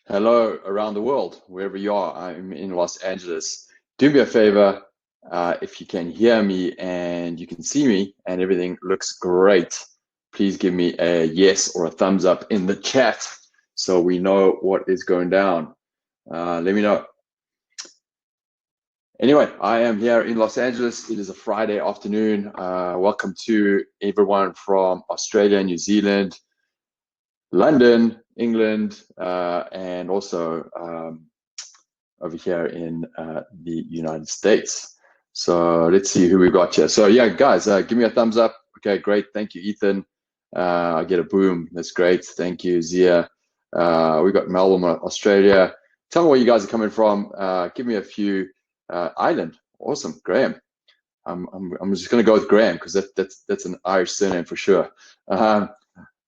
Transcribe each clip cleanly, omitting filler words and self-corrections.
Hello around the world, wherever you are. I'm in Los Angeles. Do me a favor, if you can hear me and you can see me and everything looks great, please give me a yes or a thumbs up in the chat so we know what is going down. Let me know. Anyway, I am here in Los Angeles. It is a Friday afternoon. Welcome to everyone from Australia, New Zealand, London, England, and also over here in the United States. So let's see who we got here. So yeah, guys, give me a thumbs up. Okay, great. Thank you, Ethan. I get a boom. That's great. Thank you, Zia. We got Melbourne, Australia. Tell me where you guys are coming from. Give me a few. Ireland. Awesome, Graham. I'm just gonna go with Graham because that's an Irish surname for sure.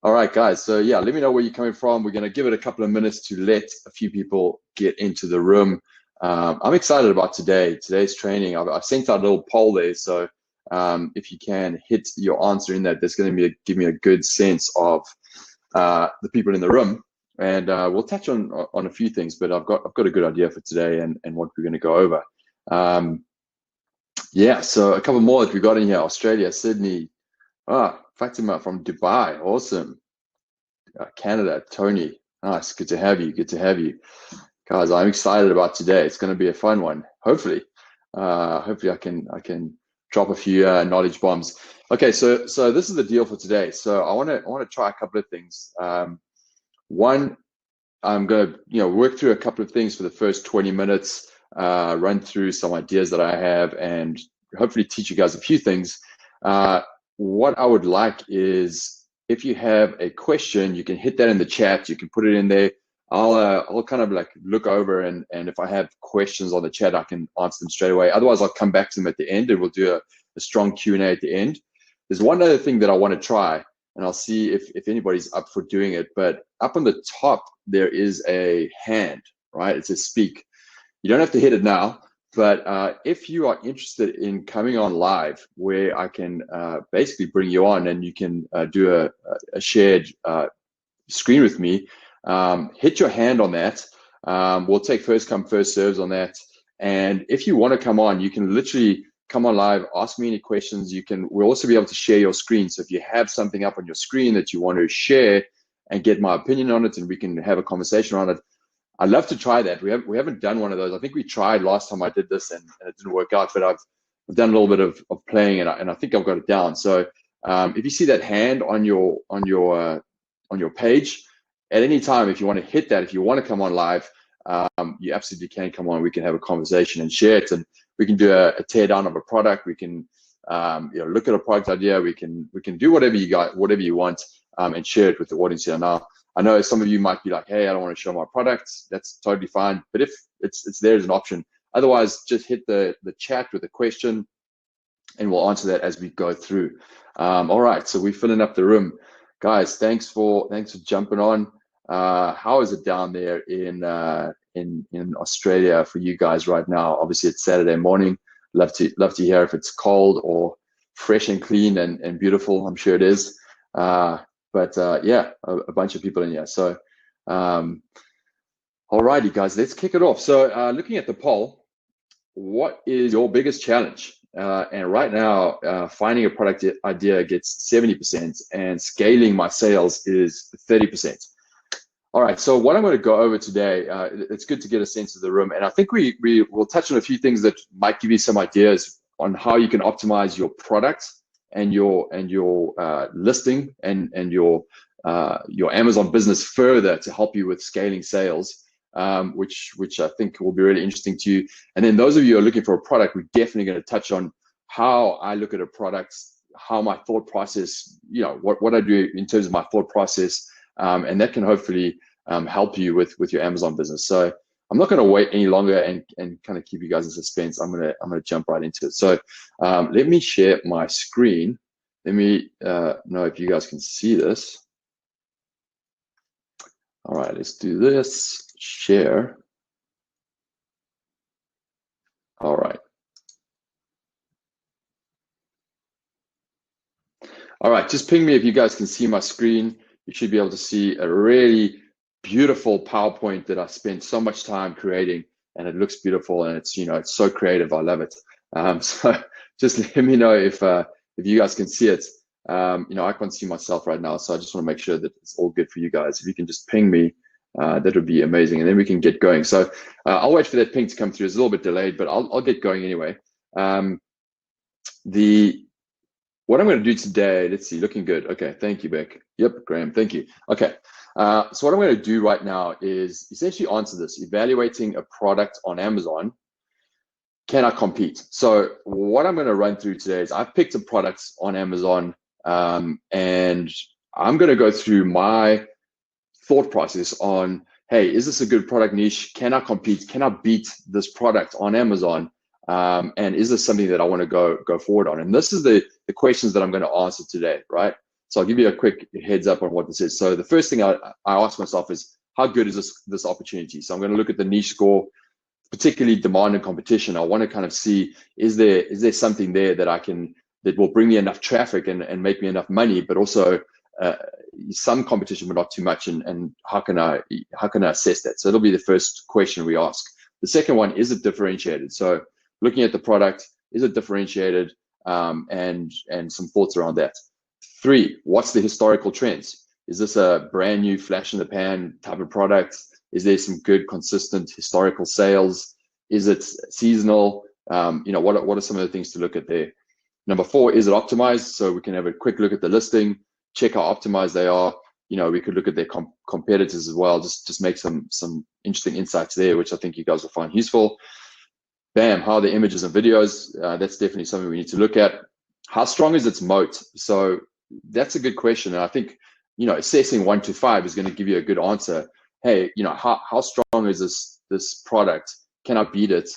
All right, guys. So yeah, let me know where you're coming from. We're going to give it a couple of minutes to let a few people get into the room. I'm excited about today's training. I've sent out a little poll there. So if you can hit your answer in that, that's going to give me a good sense of the people in the room. And we'll touch on a few things, but I've got a good idea for today and what we're going to go over. Yeah, so a couple more that we got in here. Australia, Sydney, Fatima from Dubai, awesome. Canada, Tony, nice, good to have you, guys. I'm excited about today. It's going to be a fun one. Hopefully I can drop a few knowledge bombs. Okay, so this is the deal for today. So I want to try a couple of things. One, I'm going to work through a couple of things for the first 20 minutes, run through some ideas that I have, and hopefully teach you guys a few things. What I would like is, if you have a question, you can hit that in the chat. You can put it in there. I'll kind of like look over, and if I have questions on the chat, I can answer them straight away. Otherwise, I'll come back to them at the end, and we'll do a strong Q&A at the end. There's one other thing that I want to try, and I'll see if anybody's up for doing it. But up on the top, there is a hand, right? It says speak. You don't have to hit it now. But if you are interested in coming on live, where I can basically bring you on and you can do a shared screen with me, hit your hand on that. We'll take first come, first serves on that. And if you want to come on, you can literally come on live, ask me any questions. We'll also be able to share your screen. So if you have something up on your screen that you want to share and get my opinion on it, and we can have a conversation on it, I'd love to try that. We haven't done one of those. I think we tried last time I did this and it didn't work out, but I've done a little bit of playing and I think I've got it down. So if you see that hand on your page, at any time, if you want to hit that, if you want to come on live, you absolutely can come on. We can have a conversation and share it, and we can do a tear down of a product. We can look at a product idea. We can do whatever you want, and share it with the audience here. Now, I know some of you might be like, hey, I don't want to show my products. That's totally fine. But if it's there as an option, otherwise just hit the chat with a question and we'll answer that as we go through. All right, so we're filling up the room. Guys, thanks for jumping on. How is it down there in Australia for you guys right now? Obviously it's Saturday morning. Love to hear if it's cold or fresh and clean and beautiful. I'm sure it is. But yeah, a bunch of people in here. So, alrighty, guys, let's kick it off. So, looking at the poll, what is your biggest challenge? And right now, finding a product idea gets 70%, and scaling my sales is 30%. All right, so what I'm going to go over today, it's good to get a sense of the room, and I think we will touch on a few things that might give you some ideas on how you can optimize your product and your listing and your Amazon business further to help you with scaling sales, which I think will be really interesting to you. And then those of you who are looking for a product, we're definitely going to touch on how I look at a product, how my thought process, what I do in terms of my thought process, and that can hopefully help you with your Amazon business. So I'm not going to wait any longer and kind of keep you guys in suspense. I'm gonna jump right into it. So let me share my screen. Let me know if you guys can see this. All right, let's do this. Share. All right. All right, just ping me if you guys can see my screen. You should be able to see a really beautiful PowerPoint that I spent so much time creating, and it looks beautiful, and it's, it's so creative. I love it. So just let me know if you guys can see it. I can't see myself right now, so I just want to make sure that it's all good for you guys. If you can just ping me, that would be amazing, and then we can get going. So I'll wait for that ping to come through. It's a little bit delayed, but I'll get going anyway. What I'm going to do today, let's see, looking good. Okay, thank you, Beck. Yep, Graham, thank you. Okay, so what I'm going to do right now is essentially answer this: evaluating a product on Amazon. Can I compete? So what I'm going to run through today is I've picked a product on Amazon, and I'm going to go through my thought process on, hey, is this a good product niche? Can I compete? Can I beat this product on Amazon? And is this something that I want to go forward on? And this is the questions that I'm going to answer today, right? So I'll give you a quick heads up on what this is. So the first thing I ask myself is, how good is this opportunity? So I'm going to look at the niche score, particularly demand and competition. I want to kind of see, is there something there that will bring me enough traffic and make me enough money, but also some competition, but not too much. And how can I assess that? So it'll be the first question we ask. The second one, is it differentiated? So looking at the product, is it differentiated? And some thoughts around that. 3, what's the historical trends? Is this a brand new flash in the pan type of product? Is there some good consistent historical sales? Is it seasonal? What are some of the things to look at there? Number 4, is it optimized? So we can have a quick look at the listing, check how optimized they are. We could look at their competitors as well, just make some interesting insights there, which I think you guys will find useful. Bam, how are the images and videos? That's definitely something we need to look at. How strong is its moat? So that's a good question. And I think, assessing 1 to 5 is going to give you a good answer. Hey, how strong is this product? Can I beat it?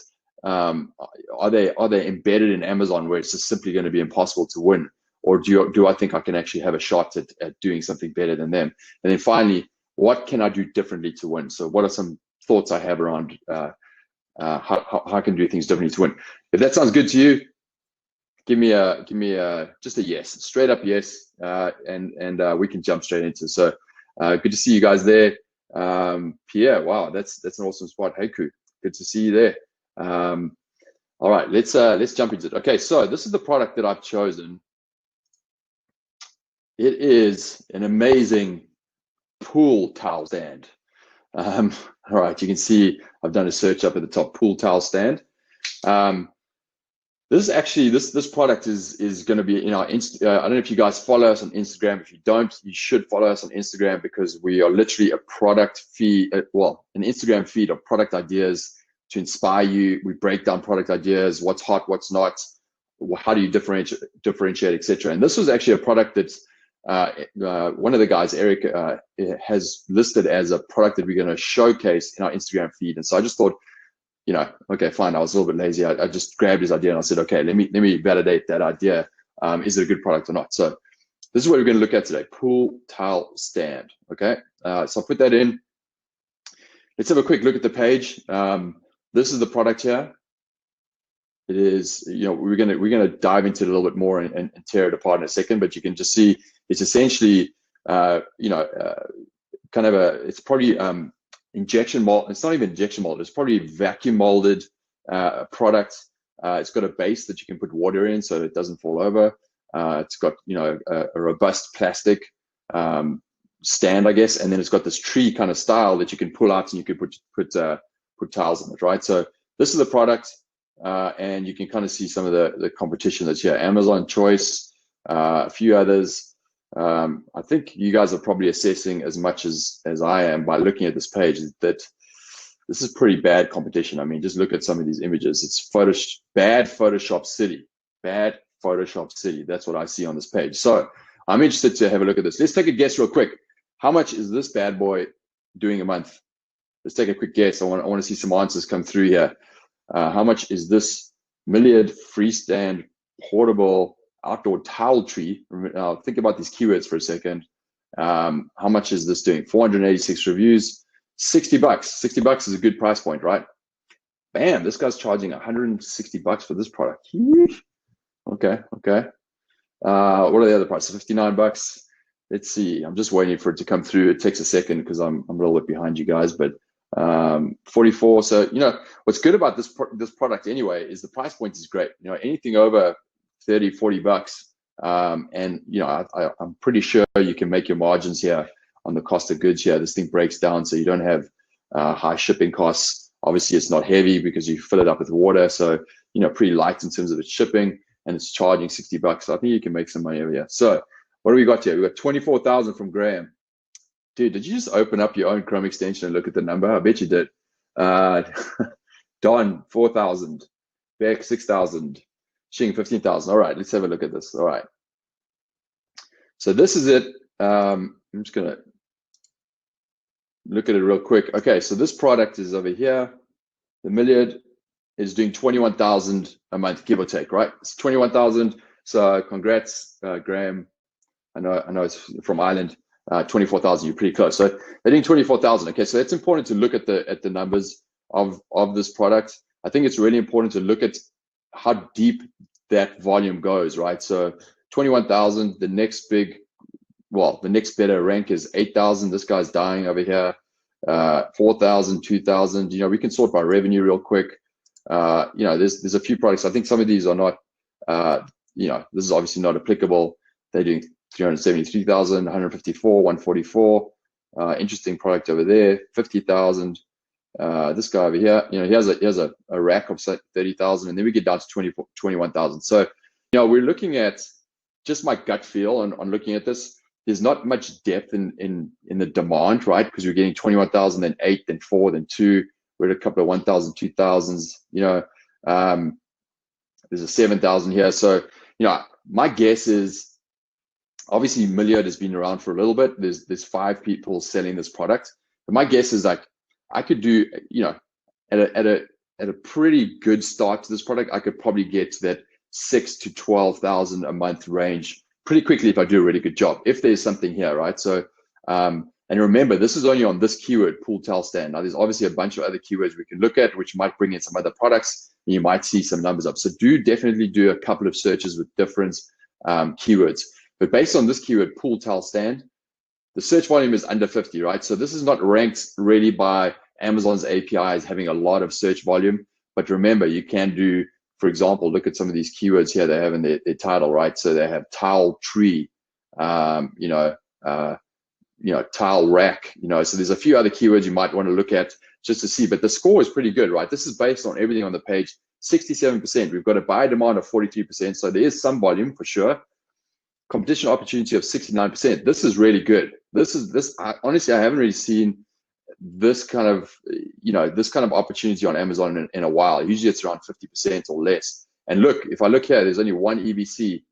Are they embedded in Amazon where it's just simply going to be impossible to win? Or do I think I can actually have a shot at doing something better than them? And then finally, what can I do differently to win? So what are some thoughts I have around how I can do things differently to win? If that sounds good to you, give me just a yes, straight up yes, and we can jump straight into it. So good to see you guys there. Pierre, wow, that's an awesome spot. Hey, Ku, good to see you there. All right, let's jump into it. Okay, so this is the product that I've chosen. It is an amazing pool towel stand. All right, you can see I've done a search up at the top, pool towel stand. This is actually, this product is going to be in our I don't know if you guys follow us on Instagram. If you don't, you should follow us on Instagram, because we are literally a product feed, an Instagram feed of product ideas to inspire you. We break down product ideas, what's hot, what's not, how do you differentiate, etc. And this was actually a product that one of the guys, Eric, has listed as a product that we're going to showcase in our Instagram feed. And so I just thought, okay, fine. I was a little bit lazy. I just grabbed his idea and I said, okay, let me validate that idea. Is it a good product or not? So this is what we're going to look at today: pool towel stand. Okay, so I'll put that in. Let's have a quick look at the page. This is the product here. It is, we're gonna dive into it a little bit more and tear it apart in a second. But you can just see it's essentially, kind of it's probably injection mold. It's not even injection mold. It's probably vacuum molded product. It's got a base that you can put water in so it doesn't fall over. It's got a robust plastic stand, I guess, and then it's got this tree kind of style that you can pull out and you can put tiles in it, right? So this is the product, and you can kind of see some of the competition that's here. Amazon Choice, a few others. I think you guys are probably assessing as much as I am by looking at this page that this is pretty bad competition. I mean, just look at some of these images. It's bad Photoshop City. Bad Photoshop City. That's what I see on this page. So I'm interested to have a look at this. Let's take a guess real quick. How much is this bad boy doing a month? Let's take a quick guess. I want to see some answers come through here. How much is this Milliard freestand portable outdoor towel tree? Think about these keywords for a second. How much is this doing? 486 reviews, $60. $60 is a good price point, right? Bam, this guy's charging $160 for this product. Okay. What are the other prices? $59. let's see. I'm just waiting for it to come through. It takes a second because I'm a little bit behind you guys, but 44. So what's good about this product anyway is the price point is great. Anything over 30, 40 bucks, and I'm pretty sure you can make your margins here on the cost of goods here. This thing breaks down so you don't have high shipping costs. Obviously, it's not heavy because you fill it up with water, so pretty light in terms of its shipping, and it's charging 60 bucks. So I think you can make some money over here. So what do we got here? We got 24,000 from Graham. Dude, did you just open up your own Chrome extension and look at the number? I bet you did. Don, 4,000. Beck, 6,000. Shing, 15,000. All right, let's have a look at this. All right. So this is it. I'm just going to look at it real quick. Okay, so this product is over here. The Milliard is doing 21,000 a month, give or take, right? It's 21,000. So congrats, Graham. I know it's from Ireland. 24,000. You're pretty close. So they're doing 24,000. Okay, so it's important to look at the numbers of this product. I think it's really important to look at how deep that volume goes, right? So 21,000. The next better rank is 8,000. This guy's dying over here. 4,000, 2,000. We can sort by revenue real quick. There's a few products. I think some of these are not. This is obviously not applicable. They're doing 373,000, 154, 144. Interesting product over there. 50,000. This guy over here, he has a rack of 30,000, and then we get down to 21,000. So, we're looking at just my gut feel on looking at this. There's not much depth in the demand, right? Because we're getting 21,000, then 8, then 4, then 2. We're at a couple of 1,000, 2,000s. There's a 7,000 here. So, my guess is, obviously Milliard has been around for a little bit. There's 5 people selling this product. But my guess is like I could do, at a pretty good start to this product, I could probably get to that 6,000 to 12,000 a month range pretty quickly if I do a really good job. If there's something here, right? So, and remember, this is only on this keyword, pool towel stand. Now, there's obviously a bunch of other keywords we can look at, which might bring in some other products, and you might see some numbers up. So definitely do a couple of searches with different keywords. But based on this keyword, pool towel stand, the search volume is under 50, right? So this is not ranked really by Amazon's APIs having a lot of search volume. But remember, you can do, for example, look at some of these keywords here they have in their title, right? So they have towel tree, towel rack, so there's a few other keywords you might want to look at just to see, but the score is pretty good, right? This is based on everything on the page. 67%. We've got a buyer demand of 43%. So there is some volume for sure. Competition opportunity of 69%. This is really good. Honestly, I haven't really seen this kind of opportunity on Amazon in a while. Usually it's around 50% or less. And look, if I look here, there's only one EBC,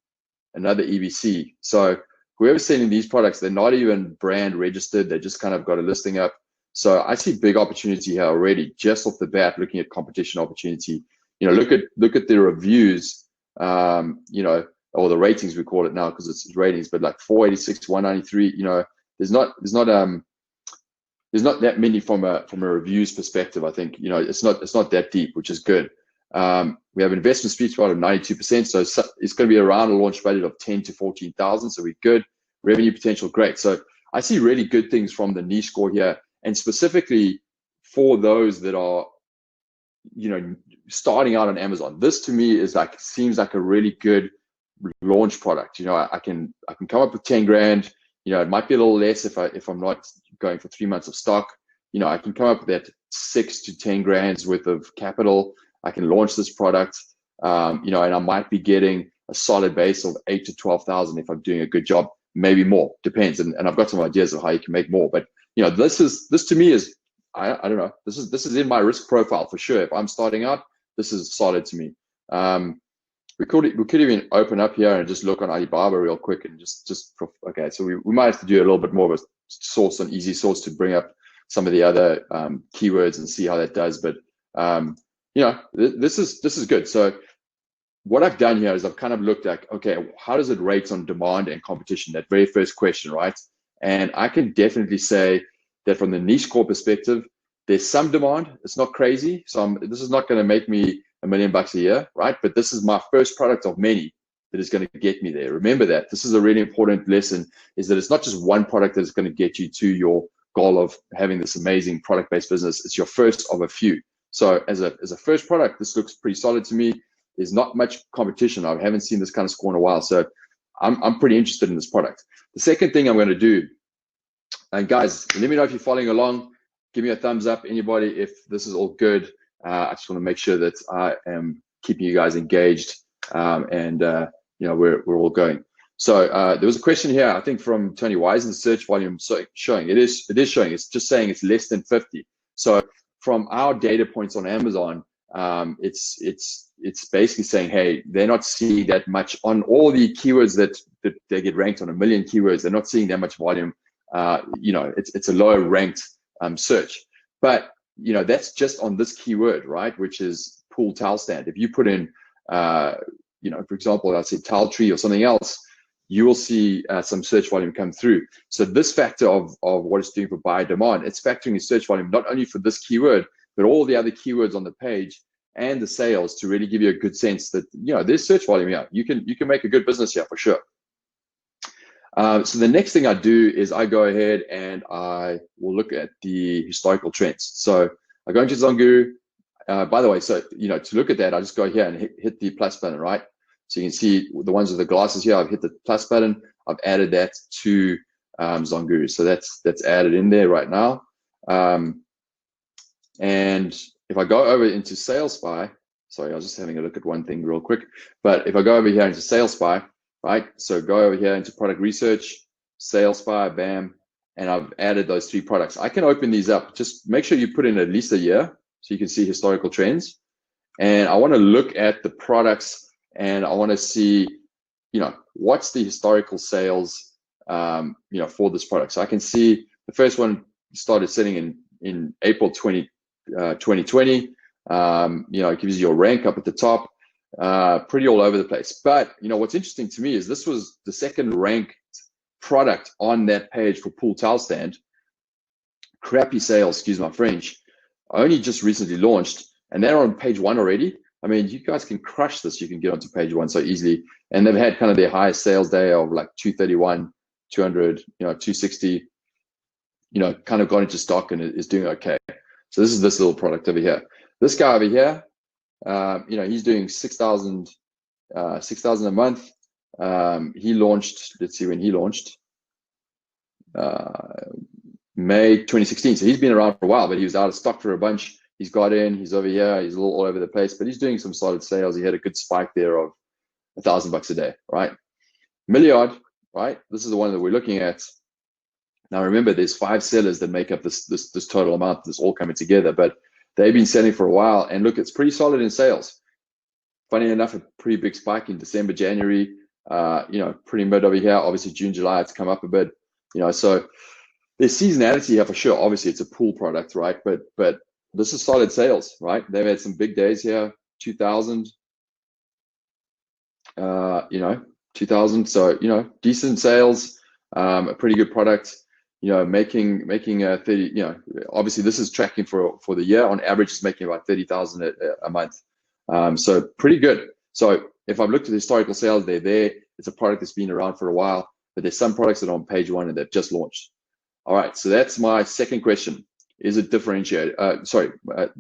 another EBC. So whoever's selling these products, they're not even brand registered. They just kind of got a listing up. So I see big opportunity here already, just off the bat, looking at competition opportunity. Look at the reviews, or the ratings we call it now because it's ratings, but like 486, 193. There's not that many from a reviews perspective. I think it's not that deep, which is good. We have investment sweet spot of 92%, so it's going to be around a launch value of 10 to 14,000. So we're good. Revenue potential, great. So I see really good things from the niche score here, and specifically for those that are, starting out on Amazon. This to me seems like a really good launch product. I can come up with 10 grand. It might be a little less if I'm not going for 3 months of stock. I can come up with that 6 to 10 grand's worth of capital. I can launch this product, and I might be getting a solid base of 8 to 12,000 if I'm doing a good job, maybe more, depends. And I've got some ideas of how you can make more. But this to me is, I don't know. This is in my risk profile for sure. If I'm starting out, this is solid to me. We could even open up here and just look on Alibaba real quick and okay. So we might have to do a little bit more of a source on EasySource to bring up some of the other keywords and see how that does. But this is good. So what I've done here is I've kind of looked at, okay, how does it rate on demand and competition? That very first question, right? And I can definitely say that from the niche core perspective, there's some demand. It's not crazy. So this is not going to make me $1 million a year, right? But this is my first product of many. that is going to get me there. Remember that. This is a really important lesson, is that it's not just one product that's going to get you to your goal of having this amazing product-based business. It's your first of a few. So as a first product, this looks pretty solid to me. There's not much competition. I haven't seen this kind of score in a while. So I'm pretty interested in this product. The second thing I'm going to do, and guys, let me know if you're following along. Give me a thumbs up, anybody, if this is all good. I just want to make sure that I am keeping you guys engaged, and you know, we're all going. So there was a question here, I think from Tony. Why isn't the search volume showing? It is showing. It's just saying it's less than 50. So from our data points on Amazon, it's basically saying, hey, they're not seeing that much on all the keywords that they get ranked on 1 million keywords. They're not seeing that much volume. You know, it's a lower ranked search, but you know, that's just on this keyword, right? Which is pool towel stand. If you put in, you know, for example, I'd say towel tree or something else, you will see some search volume come through. So this factor of what it's doing for buyer demand, it's factoring in search volume, not only for this keyword, but all the other keywords on the page and the sales, to really give you a good sense that, you know, there's search volume here. You can make a good business here for sure. So the next thing I do is I go ahead and I will look at the historical trends. So I go into Zonguru. By the way, so, you know, to look at that, I just go here and hit the plus button, right? So you can see the ones with the glasses here. I've hit the plus button. I've added that to Zonguru. So that's added in there right now. And if I go over into Sales Spy, sorry, I was just having a look at one thing real quick. But if I go over here into Sales Spy, right? So go over here into product research, Sales Spy, bam, and I've added those 3 products. I can open these up. Just make sure you put in at least a year so you can see historical trends. And I want to look at the products, and I want to see, you know, what's the historical sales, you know, for this product. So I can see the first one started selling in April 2020. You know, it gives you your rank up at the top. Pretty all over the place. But you know, what's interesting to me is this was the second ranked product on that page for pool towel stand. Crappy sales, excuse my French, only just recently launched, and they're on page 1 already. I mean, you guys can crush this. You can get onto page 1 so easily. And they've had kind of their highest sales day of like 231, 200, you know, 260, you know, kind of got into stock and is doing okay. So this is this little product over here. This guy over here, you know, he's doing 6,000 a month. He launched, let's see when he launched, May 2016. So he's been around for a while, but he was out of stock for a bunch. He's got in, he's over here, he's a little all over the place, but he's doing some solid sales. He had a good spike there of $1,000 a day, right? Milliard, right? This is the one that we're looking at. Now remember, there's 5 sellers that make up this total amount that's all coming together, but they've been selling for a while, and look, it's pretty solid in sales. Funny enough, a pretty big spike in December, January, you know, pretty mid over here. Obviously June, July, it's come up a bit, you know, so there's seasonality here for sure. Obviously it's a pool product, right? But this is solid sales, right? They've had some big days here, 2,000, you know, 2,000. So, you know, decent sales, a pretty good product, you know, making 30, you know, obviously this is tracking for the year. On average, it's making about 30,000 a month. So pretty good. So if I've looked at the historical sales, they're there. It's a product that's been around for a while, but there's some products that are on page 1 and they've just launched. All right, so that's my second question. Is it differentiated? Sorry, that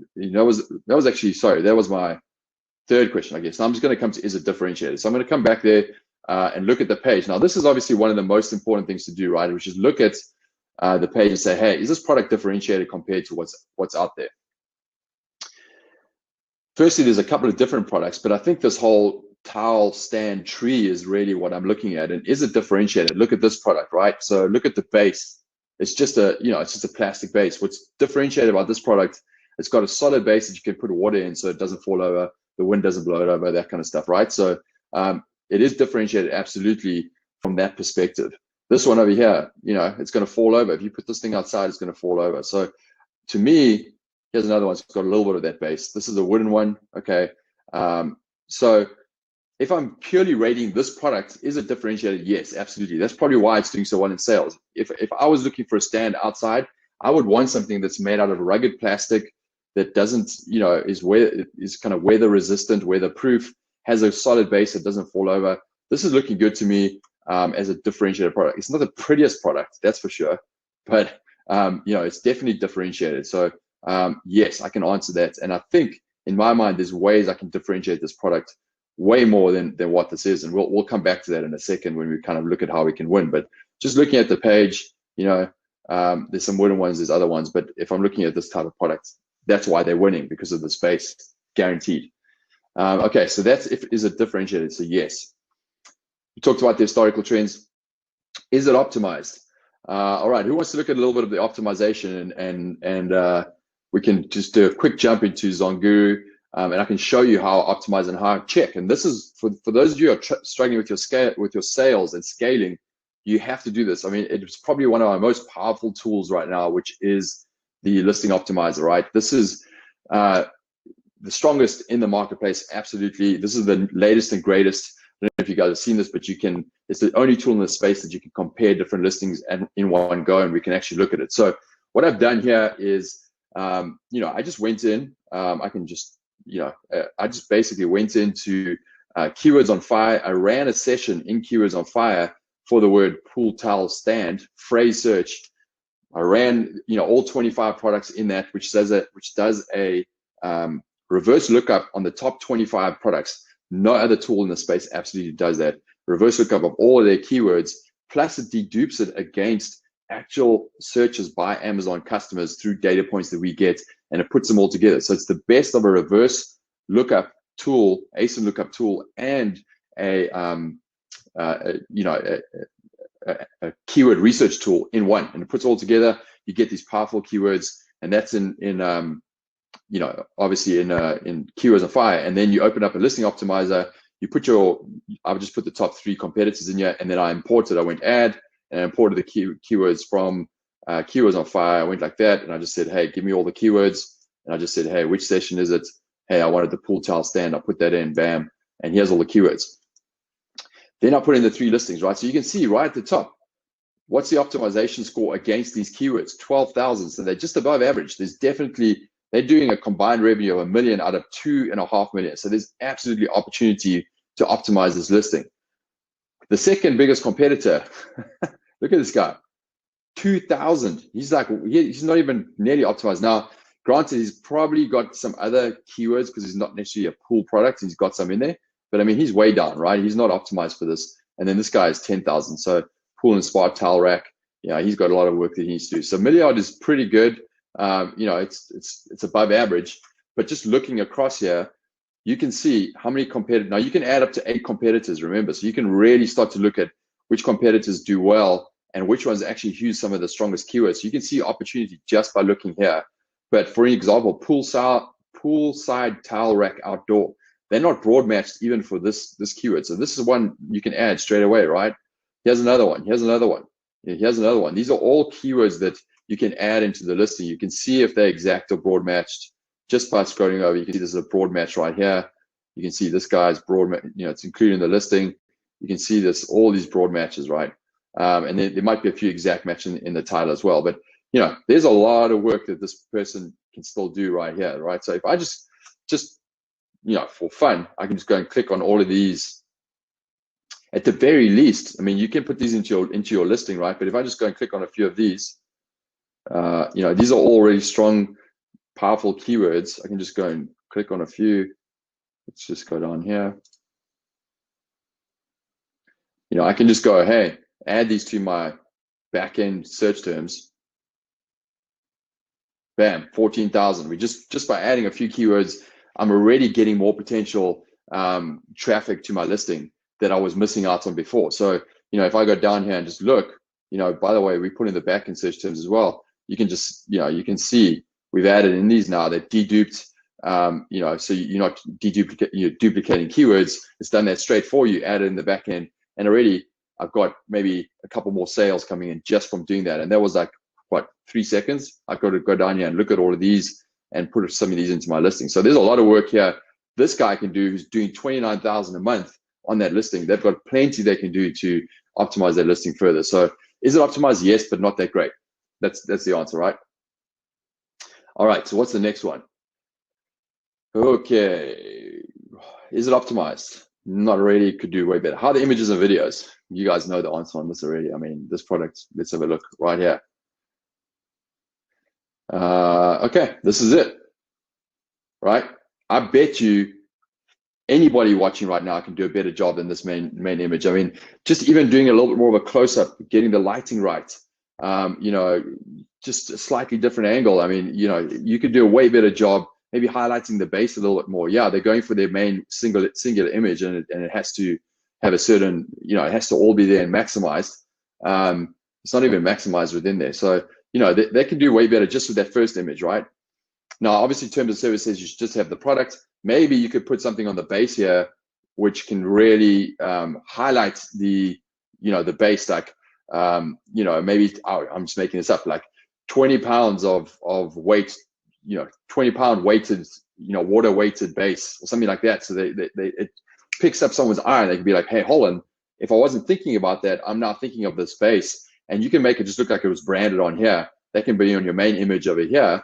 was actually, sorry, that was my third question, I guess. Now I'm just going to come to, is it differentiated? So I'm going to come back there and look at the page. Now this is obviously one of the most important things to do, right? Which is look at the page and say, hey, is this product differentiated compared to what's out there? Firstly, there's a couple of different products, but I think this whole towel stand tree is really what I'm looking at. And is it differentiated? Look at this product, right? So look at the base. It's just a, you know, it's just a plastic base. What's differentiated about this product, it's got a solid base that you can put water in so it doesn't fall over, the wind doesn't blow it over, that kind of stuff, right? So it is differentiated absolutely from that perspective. This one over here, you know, it's going to fall over. If you put this thing outside, it's going to fall over. So to me, here's another one. It's got a little bit of that base. This is a wooden one, okay? So if I'm purely rating this product, is it differentiated? Yes, absolutely. That's probably why it's doing so well in sales. If I was looking for a stand outside, I would want something that's made out of rugged plastic that doesn't, you know, is kind of weather resistant, weather proof, has a solid base that doesn't fall over, this is looking good to me as a differentiated product. It's not the prettiest product, that's for sure, but you know, it's definitely differentiated. So yes, I can answer that. And I think in my mind, there's ways I can differentiate this product way more than what this is. And we'll come back to that in a second when we kind of look at how we can win. But just looking at the page, you know, there's some winning ones, there's other ones. But if I'm looking at this type of product, that's why they're winning, because of the space, guaranteed. Okay, so that's if is it differentiated. So yes. We talked about the historical trends. Is it optimized? All right, who wants to look at a little bit of the optimization, and we can just do a quick jump into Zonguru, and I can show you how I optimize and how I check. And this is for those of you who are struggling with your sales and scaling. You have to do this. I mean, it's probably one of our most powerful tools right now, which is the listing optimizer. Right, this is the strongest in the marketplace. Absolutely, this is the latest and greatest. I don't know if you guys have seen this, but you can, it's the only tool in the space that you can compare different listings and in one go, and we can actually look at it. So what I've done here is, you know, I just went in, I can just, you know, I just basically went into keywords on fire. I ran a session in keywords on fire for the word pool towel stand, phrase search. I ran, you know, all 25 products in that, which does a reverse lookup on the top 25 products. No other tool in the space absolutely does that. Reverse lookup of all of their keywords, plus it dedupes it against actual searches by Amazon customers through data points that we get, and it puts them all together. So it's the best of a reverse lookup tool, ASIN lookup tool, and a keyword research tool in one, and it puts it all together. You get these powerful keywords, and that's in you know, obviously in keywords on fire. And then you open up a listing optimizer, you put I would just put the top 3 competitors in here, and then I imported, I went add, and I imported the keywords from keywords on fire. I went like that, and I just said, hey, give me all the keywords. And I just said, hey, which session is it? Hey, I wanted the pool towel stand. I put that in, bam, and here's all the keywords. Then I put in the 3 listings, right? So you can see right at the top, what's the optimization score against these keywords? 12,000. So they're just above average. There's definitely, they're doing a combined revenue of $1 million out of $2.5 million. So there's absolutely opportunity to optimize this listing. The second biggest competitor, look at this guy, 2,000. He's like, he's not even nearly optimized. Now, granted, he's probably got some other keywords because he's not necessarily a pool product. He's got some in there, but I mean, he's way down, right? He's not optimized for this. And then this guy is 10,000. So pool and spa towel rack, yeah, he's got a lot of work that he needs to do. So Milliard is pretty good. You know, it's above average, but just looking across here, you can see how many competitors. Now you can add up to 8 competitors, remember, so you can really start to look at which competitors do well and which ones actually use some of the strongest keywords. So you can see opportunity just by looking here. But for example, poolside towel rack outdoor, they're not broad matched even for this keyword. So this is one you can add straight away, right? Here's another one. Here's another one. Here's another one. These are all keywords that you can add into the listing. You can see if they're exact or broad matched just by scrolling over. You can see this is a broad match right here. You can see this guy's broad, you know, it's included in the listing. You can see this, all these broad matches, right? And then there might be a few exact matches in the title as well. But, you know, there's a lot of work that this person can still do right here, right? So if I just, you know, for fun, I can just go and click on all of these. At the very least, I mean, you can put these into your listing, right? But if I just go and click on a few of these, you know, these are all really strong, powerful keywords. I can just go and click on a few. Let's just go down here. You know, I can just go, hey, add these to my backend search terms. Bam, 14,000. We just by adding a few keywords, I'm already getting more potential traffic to my listing that I was missing out on before. So, you know, if I go down here and just look, you know, by the way, we put in the backend search terms as well. You can just, you know, you can see we've added in these now. They're deduped, you know, so you're not you're duplicating keywords. It's done that straight for you, added in the back end. And already I've got maybe a couple more sales coming in just from doing that. And that was like, what, 3 seconds? I've got to go down here and look at all of these and put some of these into my listing. So there's a lot of work here this guy can do who's doing 29,000 a month on that listing. They've got plenty they can do to optimize their listing further. So is it optimized? Yes, but not that great. That's the answer, right? All right, so what's the next one? Okay, is it optimized? not really, could do way better. How are the images and videos? You guys know the answer on this already. I mean, this product, let's have a look right here. Okay, this is it, right? I bet you anybody watching right now can do a better job than this main image. I mean, just even doing a little bit more of a close-up, getting the lighting right, you know, just a slightly different angle. I mean, you know, you could do a way better job, maybe highlighting the base a little bit more. Yeah, they're going for their main singular image, and it has to have a certain, you know, it has to all be there and maximized. It's not even maximized within there. So, you know, they can do way better just with that first image, right? Now, obviously, terms of service says you should just have the product. Maybe you could put something on the base here, which can really highlight the, you know, the base, like, you know, maybe, I'm just making this up, like 20 pounds of weight, you know, 20-pound weighted, you know, water weighted base or something like that. So it picks up someone's eye, and they can be like, hey, Holland, if I wasn't thinking about that, I'm now thinking of this base. And you can make it just look like it was branded on here. That can be on your main image over here.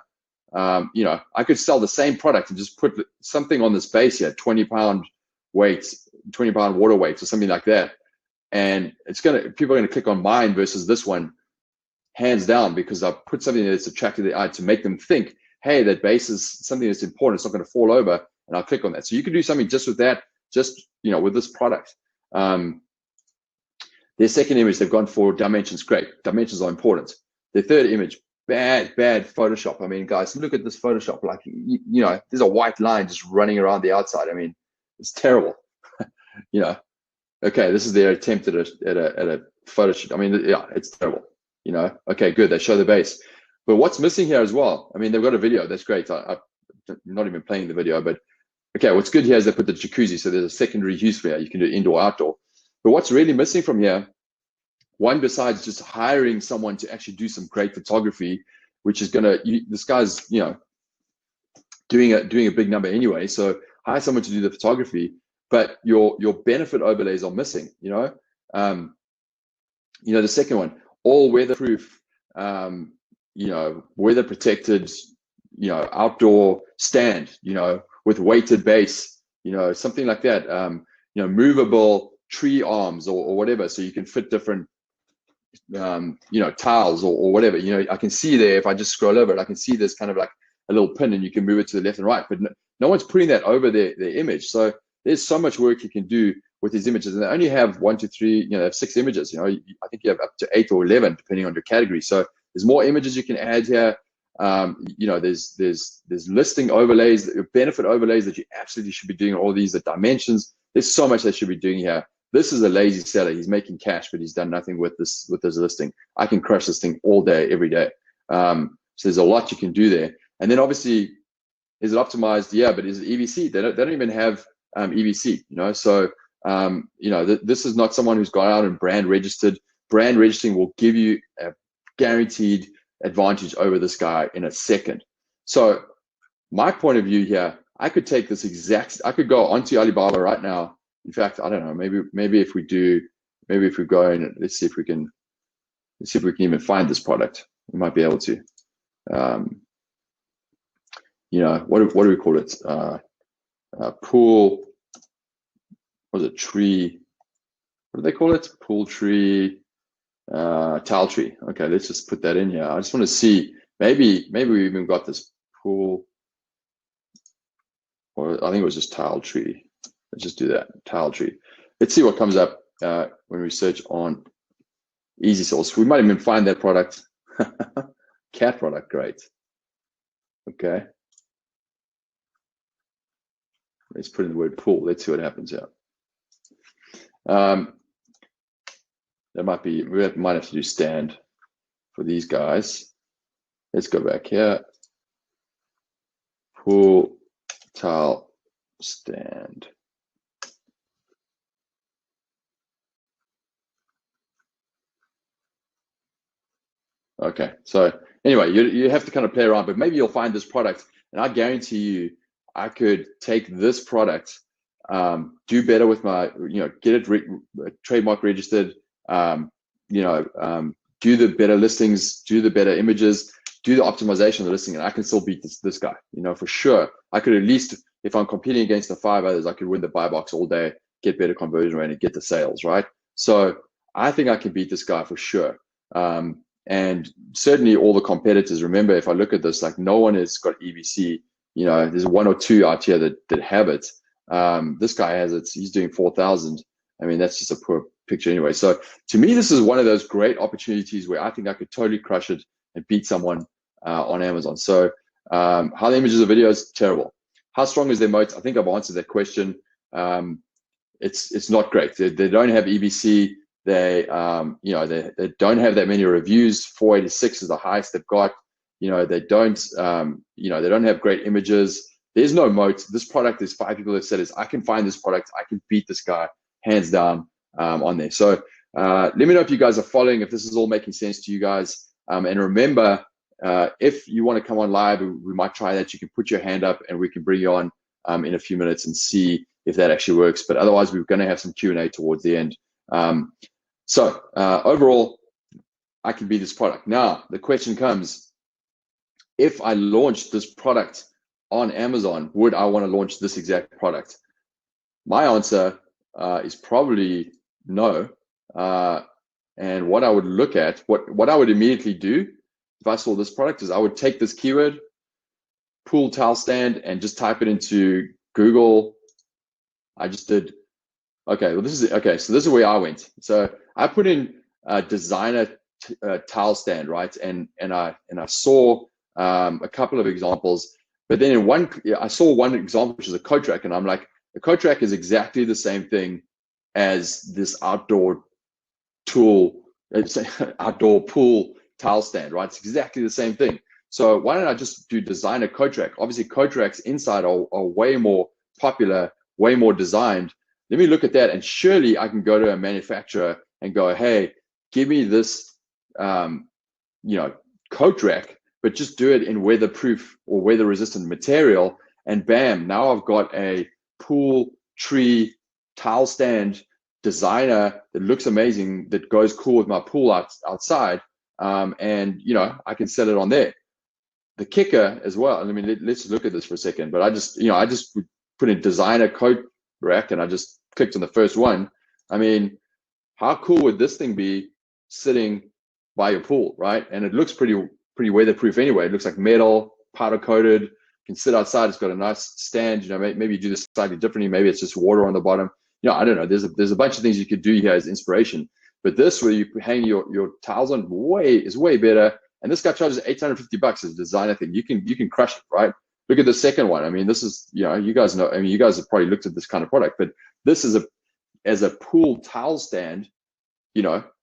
You know, I could sell the same product and just put something on this base here, 20-pound weights, 20-pound water weights or something like that. And people are gonna click on mine versus this one, hands down, because I've put something that's attracted the eye to make them think, hey, that base is something that's important, it's not gonna fall over, and I'll click on that. So you can do something just with that, just, you know, with this product. Their second image, they've gone for dimensions. Great, dimensions are important. Their third image, bad Photoshop. I mean, guys, look at this Photoshop. Like, you know, there's a white line just running around the outside. I mean, it's terrible. You know, okay, this is their attempt at a photo shoot. I mean, yeah, it's terrible. You know, okay, good, they show the base. But what's missing here as well? I mean, they've got a video. That's great. I'm not even playing the video, but okay, what's good here is they put the jacuzzi. So there's a secondary use for here. You can do indoor, outdoor. But what's really missing from here, one, besides just hiring someone to actually do some great photography, which is gonna, this guy's, you know, doing a big number anyway. So hire someone to do the photography, but your benefit overlays are missing. You know, the second one, all weatherproof, you know, weather protected, you know, outdoor stand, you know, with weighted base, you know, something like that. You know, movable tree arms or whatever, so you can fit different you know, tiles or whatever. You know, I can see there, if I just scroll over it, I can see there's kind of like a little pin, and you can move it to the left and right, but no one's putting that over their image. So there's so much work you can do with these images, and they only have 1, 2, 3, you know, they have 6 images. You know, I think you have up to 8 or 11 depending on your category. So there's more images you can add here. You know, there's listing overlays, benefit overlays that you absolutely should be doing. All these, the dimensions, there's so much they should be doing here. This is a lazy seller. He's making cash, but he's done nothing with this listing. I can crush this thing all day, every day. So there's a lot you can do there. And then obviously, is it optimized? Yeah, but is it EVC? They don't even have EVC. You know, so you know, this is not someone who's gone out and brand registered. Brand registering will give you a guaranteed advantage over this guy in a second. So my point of view here, I could take this I could go onto Alibaba right now. In fact, I don't know, maybe if we go in, let's see if we can even find this product. We might be able to. You know, what do we call it? Pool, what is it? Tree, what do they call it? Pool tree, tile tree. Okay, let's just put that in here. I just want to see, maybe we even got this pool, or I think it was just tile tree. Let's just do that, tile tree. Let's see what comes up when we search on EasySource. We might even find that product. Cat product, great. Okay. Let's put in the word pool. Let's see what happens here. That might be, we might have to do stand for these guys. Let's go back here. Pool, tile, stand. Okay, so anyway, you have to kind of play around, but maybe you'll find this product, and I guarantee you, I could take this product, do better with my, you know, get it trademark registered, you know, do the better listings, do the better images, do the optimization of the listing, and I can still beat this guy, you know, for sure. I could at least, if I'm competing against the 5 others, I could win the buy box all day, get better conversion rate and get the sales, right? So I think I can beat this guy for sure. And certainly all the competitors, remember, if I look at this, like no one has got EBC, there's one or two out here that have it. This guy has it, he's doing 4,000. I mean, that's just a poor picture anyway. So to me, this is one of those great opportunities where I think I could totally crush it and beat someone on Amazon. So how the images of videos, terrible. How strong is their moat? I think I've answered that question. It's not great. They don't have EBC. They they don't have that many reviews. 486 is the highest they've got. They don't they don't have great images. There's no moat. This product, there's 5 people that said I can find this product, I can beat this guy hands down on there. So let me know if you guys are following, if this is all making sense to you guys. And remember, if you want to come on live, we might try that. You can put your hand up and we can bring you on in a few minutes and see if that actually works. But otherwise, we're going to have some Q&A towards the end. So overall, I can beat this product. Now, the question comes, if I launched this product on Amazon, would I want to launch this exact product? My answer is probably no. And what I would look at, what I would immediately do if I saw this product is I would take this keyword, pool towel stand, and just type it into Google. I just did. Okay, well, so this is where I went. So I put in designer towel stand, right? And I saw a couple of examples, but then I saw one example, which is a coat rack, and I'm like, the coat rack is exactly the same thing as this outdoor pool towel stand, right? It's exactly the same thing. So why don't I just do designer coat rack? Obviously, coat racks inside are way more popular, way more designed. Let me look at that, and surely I can go to a manufacturer and go, hey, give me this, coat rack, but just do it in weatherproof or weather-resistant material, and bam, now I've got a pool tree towel stand designer that looks amazing, that goes cool with my pool outside, and I can sell it on there. The kicker as well. I mean, let's look at this for a second. But I just would put in designer coat rack, and I just clicked on the first one. I mean, how cool would this thing be sitting by your pool, right? And it looks pretty weatherproof anyway. It looks like metal, powder coated. You can sit outside. It's got a nice stand. Maybe you do this slightly differently. Maybe it's just water on the bottom. I don't know. There's a bunch of things you could do here as inspiration. But this, where you hang your towels on, is way better. And this guy charges $850 as a designer thing. You can crush it, right? Look at the second one. I mean, this is, you guys know. I mean, you guys have probably looked at this kind of product, but this is as a pool towel stand,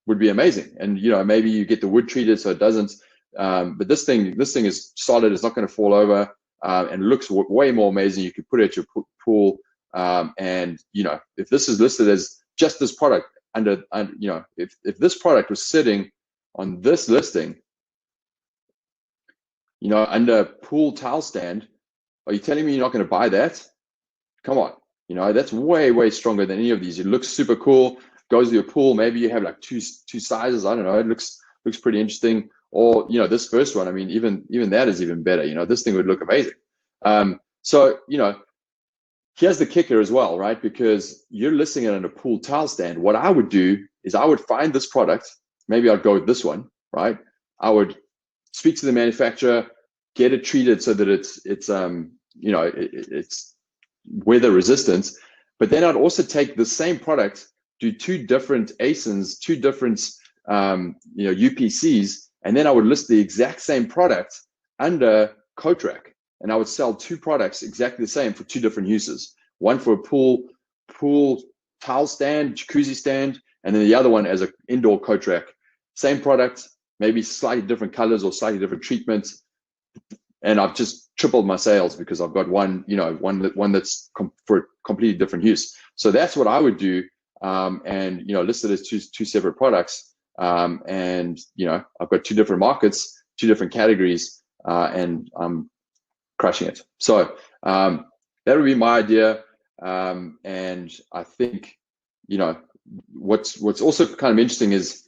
would be amazing. And maybe you get the wood treated so it doesn't. But this thing is solid. It's not going to fall over, and looks way more amazing. You could put it at your pool. And if this is listed as just this product if this product was sitting on this listing, under pool towel stand, are you telling me you're not going to buy that? Come on, that's way stronger than any of these. It looks super cool, goes to your pool. Maybe you have like two sizes. I don't know. It looks pretty interesting. Or this first one. I mean, even that is even better. This thing would look amazing. So here's the kicker as well, right? Because you're listing it on a pool towel stand. What I would do is I would find this product. Maybe I'd go with this one, right? I would speak to the manufacturer, get it treated so that it's weather resistant. But then I'd also take the same product, do 2 different ASINs, 2 different UPCs, and then I would list the exact same product under coat rack. And I would sell 2 products exactly the same for 2 different uses. One for a pool towel stand, jacuzzi stand, and then the other one as an indoor coat rack. Same product, maybe slightly different colors or slightly different treatments. And I've just tripled my sales because I've got one that's for a completely different use. So that's what I would do, and list it as two separate products. And I've got 2 different markets, 2 different categories, and I'm crushing it. So that would be my idea. And I think what's also kind of interesting is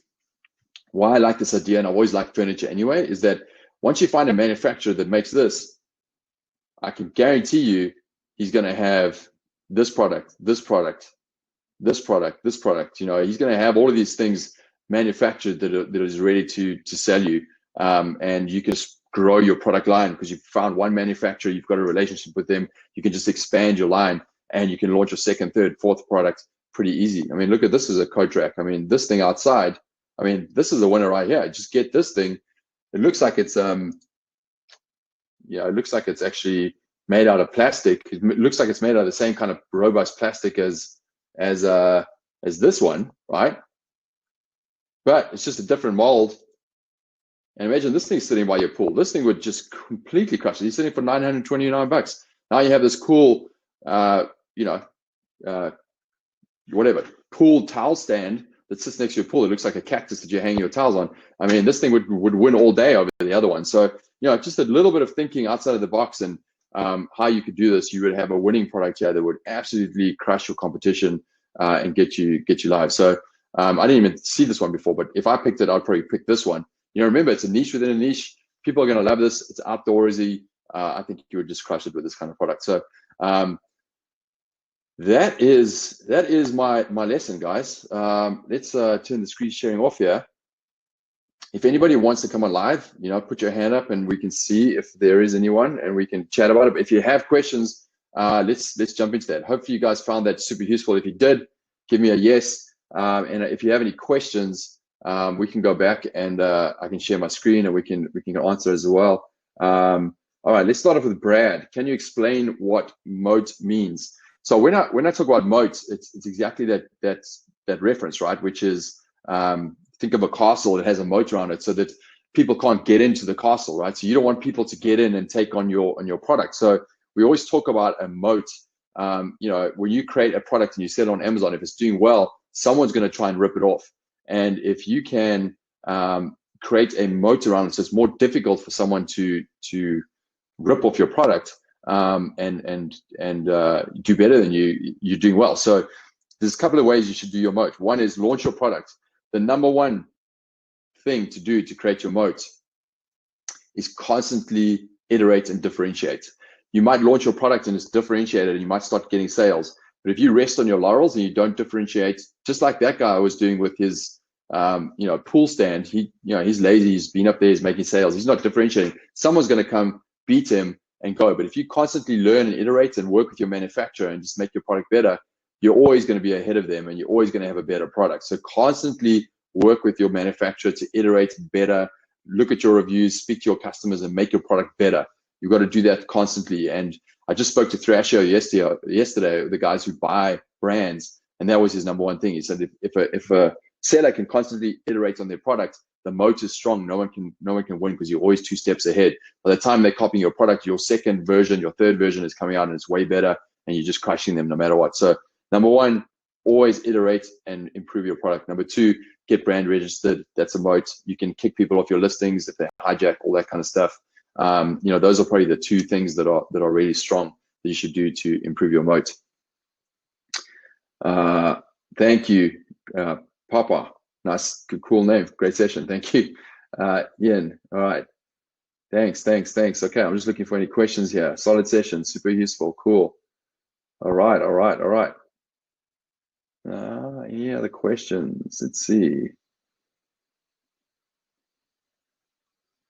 why I like this idea, and I always like furniture anyway, is that once you find a manufacturer that makes this, I can guarantee you he's going to have this product, this product, this product. You know, he's going to have all of these things manufactured that is ready to sell you, and you can just grow your product line because you've found one manufacturer, you've got a relationship with them. You can just expand your line, and you can launch your second, third, fourth product pretty easy. I mean, look at this as a coat rack. I mean, this thing outside. I mean, this is the winner right here. Just get this thing. It looks like it's it looks like it's actually made out of plastic. It looks like it's made out of the same kind of robust plastic as this one, right? But it's just a different mold. And imagine this thing sitting by your pool. This thing would just completely crush it. You're sitting for $929. Now you have this cool, whatever, pool towel stand that sits next to your pool. It looks like a cactus that you're hanging your towels on. I mean, this thing would win all day over the other one. So, just a little bit of thinking outside of the box and how you could do this, you would have a winning product here that would absolutely crush your competition and get you live. So I didn't even see this one before, but if I picked it, I'd probably pick this one. Remember, it's a niche within a niche. People are going to love this. It's outdoorsy. I think you would just crush it with this kind of product. So that is my lesson, guys. Let's turn the screen sharing off here. If anybody wants to come on live, put your hand up and we can see if there is anyone and we can chat about it. If you have questions, let's jump into that. Hopefully you guys found that super useful. If you did, give me a yes. And if you have any questions, we can go back and I can share my screen and we can answer as well. All right, let's start off with Brad. Can you explain what moat means? So when I talk about moat, it's exactly that reference, right? Which is think of a castle that has a moat around it so that people can't get into the castle, right? So you don't want people to get in and take on your product. So we always talk about a moat. When you create a product and you sell it on Amazon, if it's doing well, someone's going to try and rip it off. And if you can create a moat around it, so it's more difficult for someone to rip off your product and do better than you're doing well. So there's a couple of ways you should do your moat. One is launch your product. The number one thing to do to create your moat is constantly iterate and differentiate. You might launch your product and it's differentiated and you might start getting sales. But if you rest on your laurels and you don't differentiate, just like that guy was doing with his pool stand, he's lazy, he's been up there, he's making sales, he's not differentiating. Someone's going to come beat him and go. But if you constantly learn and iterate and work with your manufacturer and just make your product better, you're always going to be ahead of them and you're always going to have a better product. So constantly work with your manufacturer to iterate better, look at your reviews, speak to your customers and make your product better. You've got to do that constantly. And I just spoke to Thrasher yesterday, the guys who buy brands, and that was his number one thing. He said if a seller can constantly iterate on their product, the moat is strong. No one can win because you're always 2 steps ahead. By the time they're copying your product, your second version, your third version is coming out and it's way better, and you're just crushing them no matter what. So number one, always iterate and improve your product. Number 2, get brand registered. That's a moat. You can kick people off your listings if they hijack, all that kind of stuff. Those are probably the 2 things that are really strong that you should do to improve your moat. Thank you, Papa. Nice, good, cool name. Great session. Thank you, Ian. All right. Thanks. Okay, I'm just looking for any questions here. Solid session, super useful. Cool. All right. Any other questions? Let's see.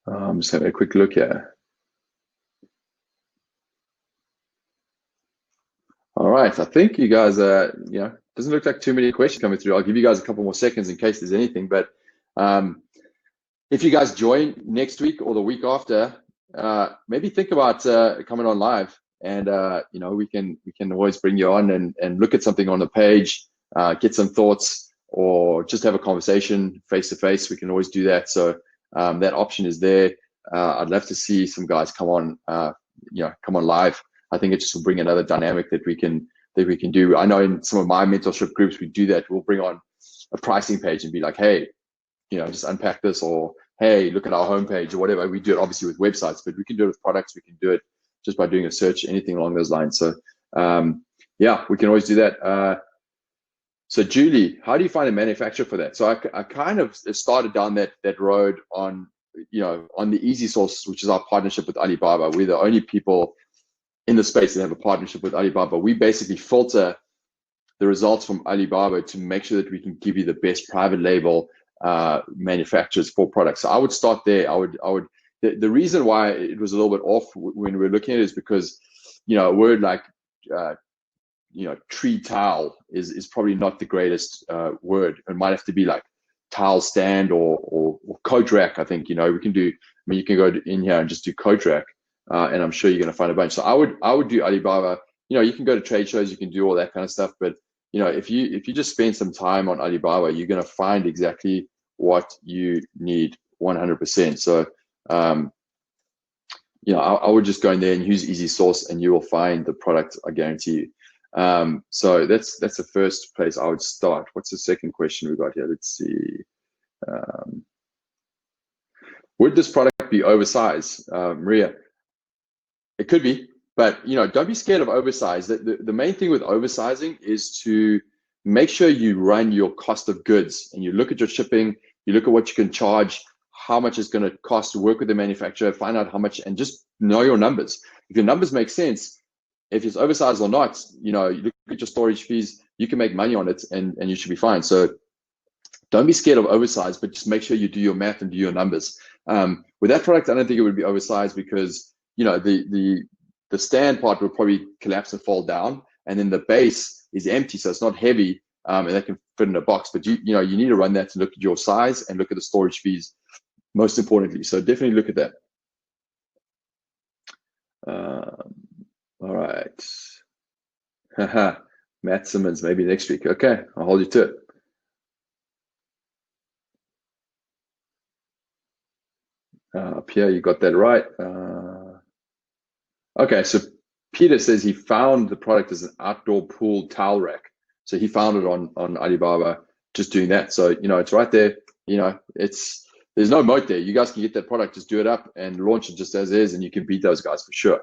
I'm just having a quick look here. All right, I think you guys doesn't look like too many questions coming through. I'll give you guys a couple more seconds in case there's anything, but if you guys join next week or the week after, maybe think about coming on live, and we can always bring you on and look at something on the page, get some thoughts, or just have a conversation face to face. We can always do that. So that option is there. I'd love to see some guys come on live. I think it just will bring another dynamic that we can do. I know in some of my mentorship groups we do that. We'll bring on a pricing page and be like, hey, just unpack this, or hey, look at our homepage or whatever. We do it obviously with websites, but we can do it with products. We can do it just by doing a search, anything along those lines. So we can always do that. So Julie, how do you find a manufacturer for that? So I kind of started down that road on the EasySource, which is our partnership with Alibaba. We're the only people in the space that have a partnership with Alibaba. We basically filter the results from Alibaba to make sure that we can give you the best private label manufacturers for products. So I would start there. The reason why it was a little bit off when we were looking at it is because, a word like tree towel is probably not the greatest word. It might have to be like towel stand or coat rack. I think, we can do, you can go in here and just do coat rack, and I'm sure you're going to find a bunch. So I would do Alibaba. You can go to trade shows, you can do all that kind of stuff, but if you just spend some time on Alibaba, you're going to find exactly what you need 100%. So I would just go in there and use EasySource, and you will find the product, I guarantee you. So that's the first place I would start. What's the second question we got here? Let's see. Would this product be oversized, Maria? It could be, but don't be scared of oversize. The main thing with oversizing is to make sure you run your cost of goods, and you look at your shipping, you look at what you can charge, how much it's going to cost to work with the manufacturer, find out how much, and just know your numbers. If your numbers make sense, if it's oversized or not, you look at your storage fees, you can make money on it, and you should be fine. So don't be scared of oversized, but just make sure you do your math and do your numbers. With that product, I don't think it would be oversized because the stand part will probably collapse and fall down, and then the base is empty, so it's not heavy, and that can fit in a box. But you need to run that to look at your size and look at the storage fees, most importantly. So definitely look at that. All right. Matt Simmons, maybe next week. Okay, I'll hold you to it. Pierre, you got that right. Okay, so Peter says he found the product as an outdoor pool towel rack. So he found it on Alibaba, just doing that. So, it's right there. There's no moat there. You guys can get that product, just do it up and launch it just as is, and you can beat those guys for sure.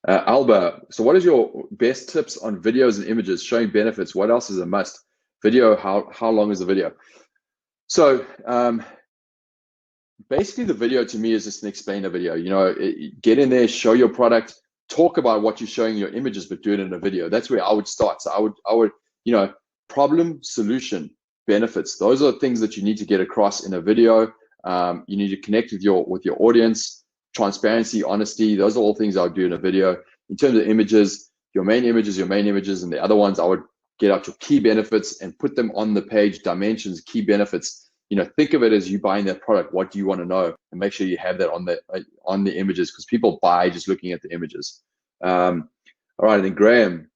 Alba, so what is your best tips on videos and images showing benefits? What else is a must? Video, how long is the video? So basically the video to me is just an explainer video. Get in there, show your product, talk about what you're showing your images, but do it in a video. That's where I would start. So I would problem, solution, benefits. Those are the things that you need to get across in a video. You need to connect with your audience. Transparency, honesty, those are all things I would do in a video. In terms of images, your main images, and the other ones, I would get out your key benefits and put them on the page. Dimensions, key benefits. Think of it as you buying that product. What do you want to know? And make sure you have that on the images, because people buy just looking at the images. All right, and then Graham,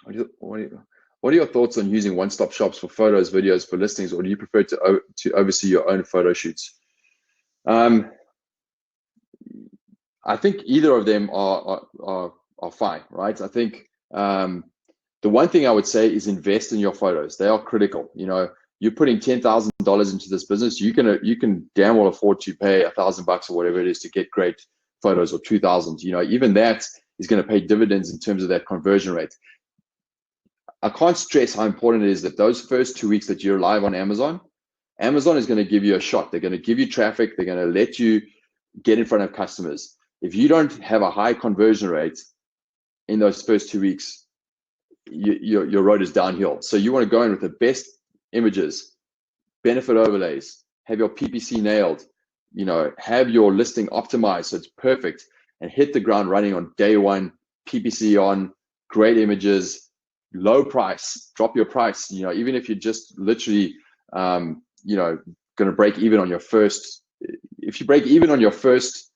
what are your thoughts on using one-stop shops for photos, videos, for listings, or do you prefer to oversee your own photo shoots? I think either of them are fine, right? I think the one thing I would say is invest in your photos. They are critical. You're putting $10,000 into this business. You can damn well afford to pay $1,000 or whatever it is to get great photos, or 2,000. Even that is going to pay dividends in terms of that conversion rate. I can't stress how important it is that those first 2 weeks that you're live on Amazon is going to give you a shot. They're going to give you traffic. They're going to let you get in front of customers. If you don't have a high conversion rate in those first 2 weeks, your road is downhill. So you want to go in with the best images, benefit overlays, have your PPC nailed, have your listing optimized so it's perfect, and hit the ground running on day one. PPC on, great images, low price, drop your price. Even if you're just literally, going to break even on your first. If you break even on your first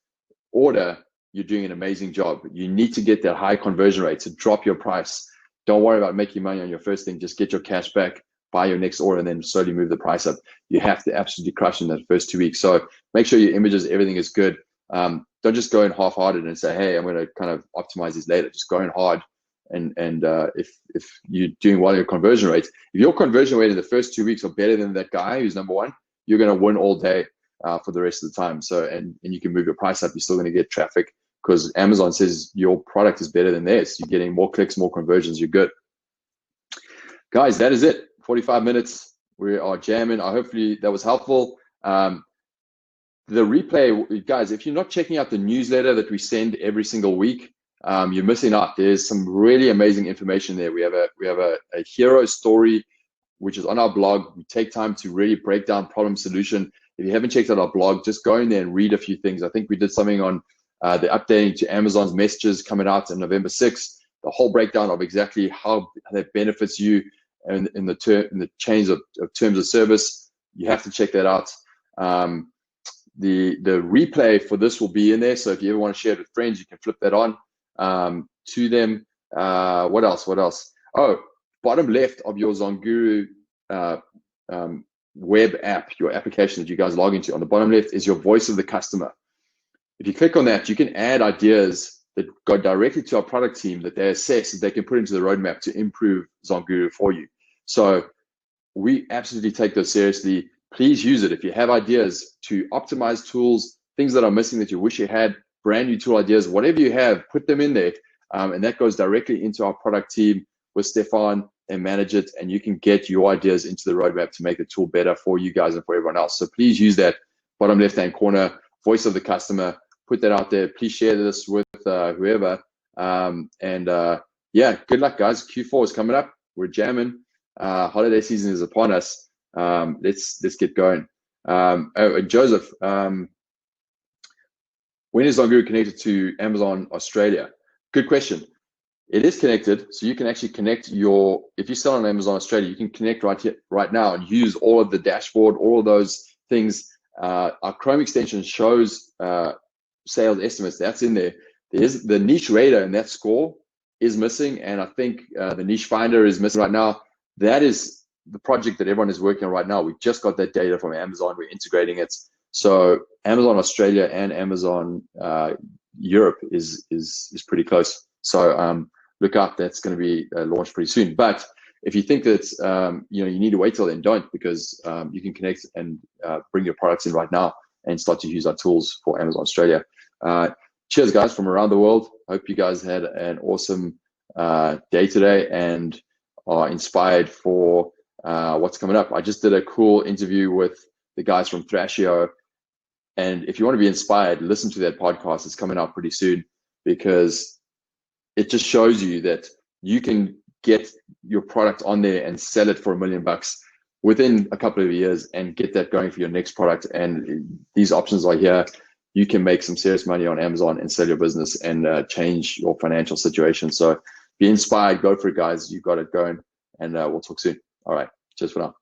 order, you're doing an amazing job. You need to get that high conversion rate, so drop your price. Don't worry about making money on your first thing. Just get your cash back, buy your next order, and then slowly move the price up. You have to absolutely crush in that first 2 weeks. So make sure your images, everything is good. Don't just go in half-hearted and say, hey, I'm going to kind of optimize these later. Just go in hard. And if you're doing well your conversion rate, if your conversion rate in the first 2 weeks are better than that guy who's number one, you're going to win all day for the rest of the time. So and you can move your price up. You're still going to get traffic because Amazon says your product is better than theirs. You're getting more clicks, more conversions. You're good. Guys, that is it. 45 minutes. We are jamming. Hopefully that was helpful. The replay, guys, if you're not checking out the newsletter that we send every single week, you're missing out. There's some really amazing information there. We have a hero story, which is on our blog. We take time to really break down problem solution. If you haven't checked out our blog, just go in there and read a few things. I think we did something on the updating to Amazon's messages coming out on November 6th. The whole breakdown of exactly how that benefits you and in the chains of terms of service. You have to check that out. The replay for this will be in there. So if you ever want to share it with friends, you can flip that on to them. What else? Oh, bottom left of your Zonguru web app, your application that you guys log into, on the bottom left is your voice of the customer. If you click on that, you can add ideas that go directly to our product team that they assess, that they can put into the roadmap to improve Zonguru for you. So we absolutely take those seriously. Please use it. If you have ideas to optimize tools, things that are missing that you wish you had, brand new tool ideas, whatever you have, put them in there. And that goes directly into our product team with Stefan and manage it. And you can get your ideas into the roadmap to make the tool better for you guys and for everyone else. So please use that bottom left-hand corner, voice of the customer, put that out there. Please share this with whoever. Yeah, good luck, guys. Q4 is coming up. We're jamming. Holiday season is upon us. Let's get going. Joseph, when is Zonguru connected to Amazon Australia? Good question. It is connected, so you can actually connect if you sell on Amazon Australia, you can connect right now and use all of the dashboard, all of those things. Our Chrome extension shows sales estimates. That's in there. There's the niche radar, and that score is missing, and I think the niche finder is missing right now. That is the project that everyone is working on right now. We just got that data from Amazon. We're integrating it. So Amazon Australia and Amazon Europe is pretty close. So look out, that's going to be launched pretty soon. But if you think that you need to wait till then, don't, because you can connect and bring your products in right now and start to use our tools for Amazon Australia. Cheers, guys, from around the world. Hope you guys had an awesome day today and are inspired for what's coming up. I just did a cool interview with the guys from Thrashio, and if you want to be inspired, listen to that podcast. It's coming out pretty soon, because it just shows you that you can get your product on there and sell it for $1 million within a couple of years and get that going for your next product. And these options are here. You can make some serious money on Amazon and sell your business and change your financial situation. So be inspired, go for it, guys. You got it going, and we'll talk soon. All right, cheers for now.